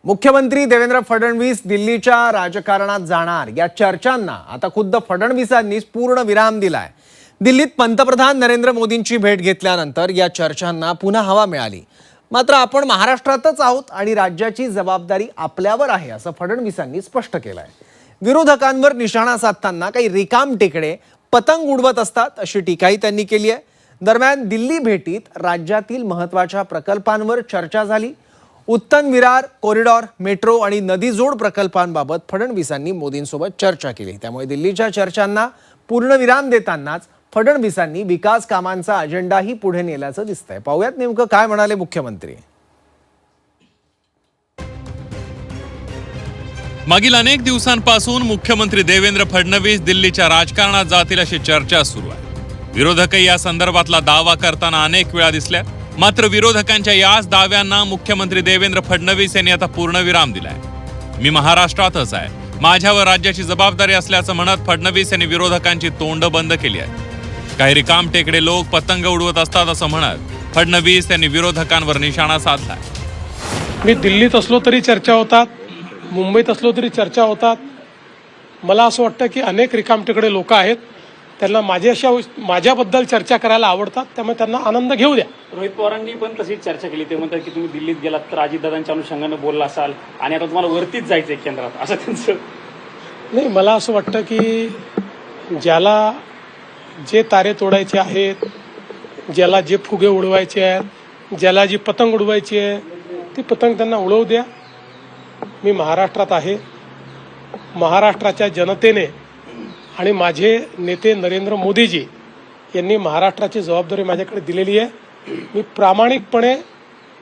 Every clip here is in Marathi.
मुख्यमंत्री देवेंद्र फडणवीस दिल्लीच्या राजकारणात जाणार या चर्चांना आता खुद्द फडणवीसांनीच पूर्ण विराम दिलाय। दिल्लीत पंतप्रधान नरेंद्र मोदींची भेट घेतल्यानंतर या चर्चांना पुन्हा हवा मिळाली। मात्र आपण महाराष्ट्रातच आहोत आणि राज्याची जबाबदारी आपल्यावर आहे असं फडणवीसांनी स्पष्ट केलंय। विरोधकांवर निशाणा साधताना काही रिकाम टेकडे पतंग उडवत असतात अशी टीकाही त्यांनी केली आहे। दरम्यान दिल्ली भेटीत राज्यातील महत्त्वाच्या प्रकल्पांवर चर्चा झाली। उत्तन विरार कॉरिडॉर, मेट्रो आणि नदीजोड प्रकल्पांबाबत फडणवीसांनी मोदींसोबत चर्चा केली। त्यामुळे दिल्लीच्या चर्चांना पूर्णविराम देतानाच फडणवीसांनी विकास कामांचा अजेंडाही पुढे नेल्याचं दिसतंय। पाहूयात नेमकं काय म्हणाले मुख्यमंत्री। मागील अनेक दिवसांपासून मुख्यमंत्री देवेंद्र फडणवीस दिल्लीच्या राजकारणात जातील अशी चर्चा सुरू आहे। विरोधकही या संदर्भातला दावा करताना अनेक वेळा दिसल्या। मात्र विरोधकांच्या याच दाव्यांना मुख्यमंत्री देवेंद्र फडणवीस यांनी आता पूर्णविराम दिलाय। मी महाराष्ट्रातच आहे, माझ्यावर राज्याची जबाबदारी असल्याचं म्हणत फडणवीस यांनी विरोधकांची तोंड बंद केली आहे। काही रिकाम टेकडे लोक पतंग उडवत असतात असं म्हणत फडणवीस यांनी विरोधकांवर निशाणा साधलाय। मी दिल्लीत असलो तरी चर्चा होतात, मुंबईत असलो तरी चर्चा होतात। मला असं वाटतं की अनेक रिकाम टेकडे लोक आहेत, त्यांना माझ्याबद्दल चर्चा करायला आवडतात, त्यामुळे त्यांना आनंद घेऊ द्या। रोहित पवारांनी पण तशीच चर्चा केली। ते म्हणतात की तुम्ही दिल्लीत गेलात तर अजितदादांच्या अनुषंगाने बोलला असाल आणि आता तुम्हाला वरतीच जायचंय केंद्रात, असं त्यांचं। नाही, मला असं वाटतं की ज्याला जे तारे तोडायचे आहेत, ज्याला जे फुगे उडवायचे आहेत, ज्याला जी पतंग उडवायची आहे ती पतंग त्यांना उडवू द्या। मी महाराष्ट्रात आहे, महाराष्ट्राच्या जनतेने आणि माझे नेते नरेंद्र मोदीजी यांनी महाराष्ट्राची जबाबदारी माझ्याकडे दिलेली आहे। मी प्रामाणिकपणे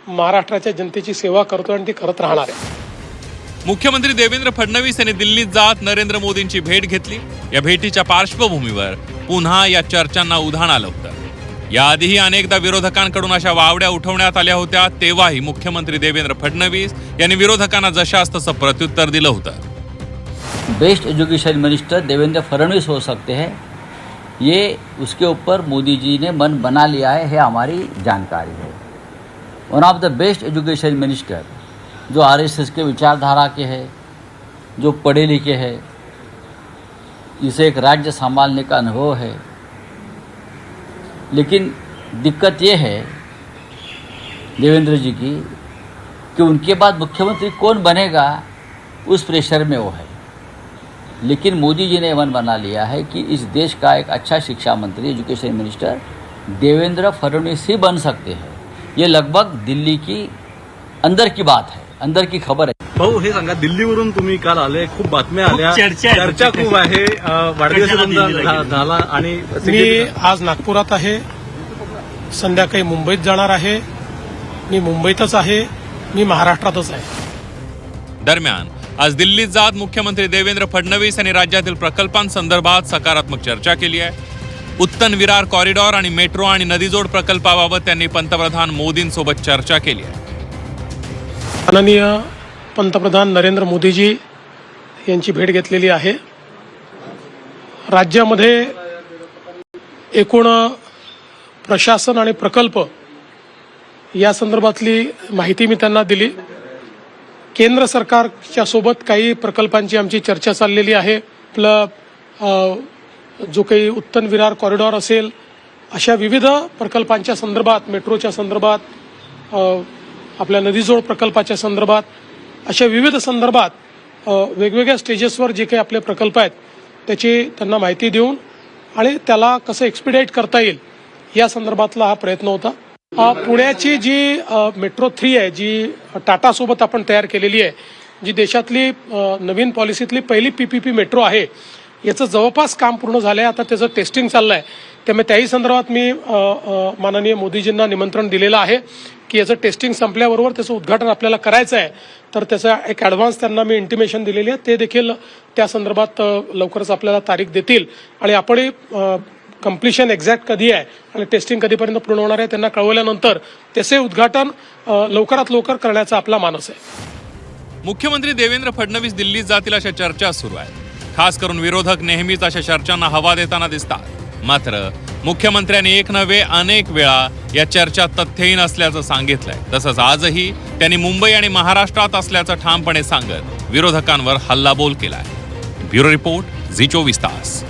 महाराष्ट्राच्या जनतेची सेवा करतो आणि ती करत राहणार आहे। मुख्यमंत्री देवेंद्र फडणवीस यांनी दिल्लीत जात नरेंद्र मोदींची भेट घेतली। या भेटीच्या पार्श्वभूमीवर पुन्हा या चर्चांना उधाण आलं होतं। याआधीही अनेकदा विरोधकांकडून अशा वावड्या उठवण्यात आल्या होत्या, तेव्हाही मुख्यमंत्री देवेंद्र फडणवीस यांनी विरोधकांना जशास तसं प्रत्युत्तर दिलं होतं। Best education minister Devendra Fadnavis हो सकते हैं, ये उसके ऊपर मोदी जी ने मन बना लिया है हमारी जानकारी है। One of the best education minister जो आरएसएस के विचारधारा के हैं, जो पढ़े लिखे हैं, इसे एक राज्य संभालने का अनुभव है। लेकिन दिक्कत ये है देवेंद्र जी की कि उनके बाद मुख्यमंत्री कौन बनेगा उस प्रेशर में वो है। लेकिन मोदी जी ने मन बना लिया है कि इस देश का एक अच्छा शिक्षा मंत्री, एजुकेशन मिनिस्टर देवेंद्र फडणवीस ही बन सकते हैं। ये लगभग दिल्ली की अंदर की बात है, अंदर की खबर है। भाऊ, हे सांगा, दिल्लीवरून तुम्ही काल आले, खूप बातम्या आल्या, चर्चा खूप आहे, वाढदिवस झाला आणि मी आज नागपुरात आहे, संध्याकाळी मुंबईत जाणार आहे। मी मुंबईतच आहे, मी महाराष्ट्रातच आहे। दरम्यान आज दिल्लीत जात मुख्यमंत्री देवेंद्र फडणवीस यांनी राज्यातील प्रकल्पांसंदर्भात सकारात्मक चर्चा केली आहे। उत्तन विरार कॉरिडॉर आणि मेट्रो आणि नदीजोड प्रकल्पाबाबत त्यांनी पंतप्रधान मोदींसोबत चर्चा केली आहे। माननीय पंतप्रधान नरेंद्र मोदीजी यांची भेट घेतलेली आहे। राज्यामध्ये एकूण प्रशासन आणि प्रकल्प या संदर्भातली माहिती मी त्यांना दिली। केंद्र सरकारच्या सोबत काही प्रकल्पांची आमची चर्चा चाललेली आहे। आपलं जो काही उत्तन विरार कॉरिडॉर असेल, अशा विविध प्रकल्पांच्या संदर्भात, मेट्रोच्या संदर्भात, आपल्या नदीजोड प्रकल्पाच्या संदर्भात, अशा विविध संदर्भात वेगवेगळ्या स्टेजेसवर जे काही आपले प्रकल्प आहेत त्याची त्यांना माहिती देऊन आणि त्याला कसं एक्सपिडाईट करता येईल या संदर्भातला हा प्रयत्न होता। पुण्याची जी मेट्रो 3 आहे, जी टाटासोबत आपण तयार केलेली आहे, जी देशातली नवीन पॉलिसीतली पहिली PPP मेट्रो आहे, याचं जवळपास काम पूर्ण झालं आहे। आता त्याचं टेस्टिंग चाललं आहे, त्यामुळे त्याही संदर्भात मी माननीय मोदीजींना निमंत्रण दिलेलं आहे की याचं टेस्टिंग संपल्याबरोबर त्याचं उद्घाटन आपल्याला करायचं आहे। तर त्याचा एक ॲडव्हान्स त्यांना मी इंटिमेशन दिलेली आहे, ते देखील त्या संदर्भात लवकरच आपल्याला तारीख देतील आणि आपणही कंप्लिशन एक्झॅक्ट कधी आहे आणि टेस्टिंग कधीपर्यंत पूर्ण होणार आहे त्यांना कळवल्यानंतर त्याचे उद्घाटन लवकरात लवकर करण्याचा आपला मानस आहे। मुख्यमंत्री देवेंद्र फडणवीस दिल्लीत जातील अशा चर्चा सुरू आहेत। खास करून विरोधक नेहमीच अशा चर्चांना हवा देताना दिसतात। मात्र मुख्यमंत्र्यांनी एक नव्हे अनेक वेळा या चर्चा तथ्यहीन असल्याचं सांगितलंय। तसंच आजही त्यांनी मुंबई आणि महाराष्ट्रात असल्याचं ठामपणे सांगत विरोधकांवर हल्लाबोल केलाय. ब्युरो रिपोर्ट, झी 24 तास.